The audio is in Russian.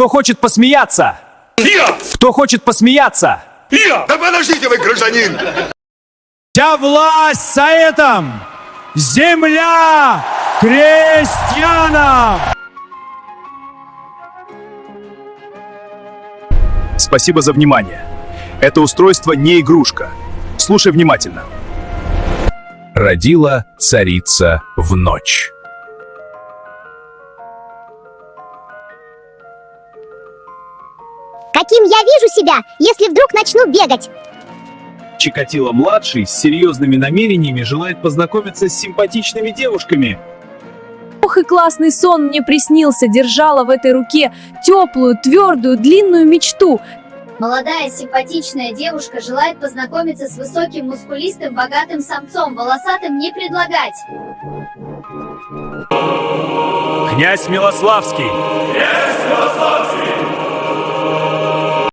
Кто хочет посмеяться? Я! Кто хочет посмеяться? Я! Да подождите вы, гражданин! Вся власть советам! Земля крестьянам! Спасибо за внимание. Это устройство не игрушка. Слушай внимательно. Родила царица в ночь. Каким я вижу себя, если вдруг начну бегать? Чикатило-младший с серьезными намерениями желает познакомиться с симпатичными девушками. Ох и классный сон мне приснился, держала в этой руке теплую, твердую, длинную мечту. Молодая симпатичная девушка желает познакомиться с высоким, мускулистым, богатым самцом, волосатым не предлагать. Князь Милославский! Князь Милославский!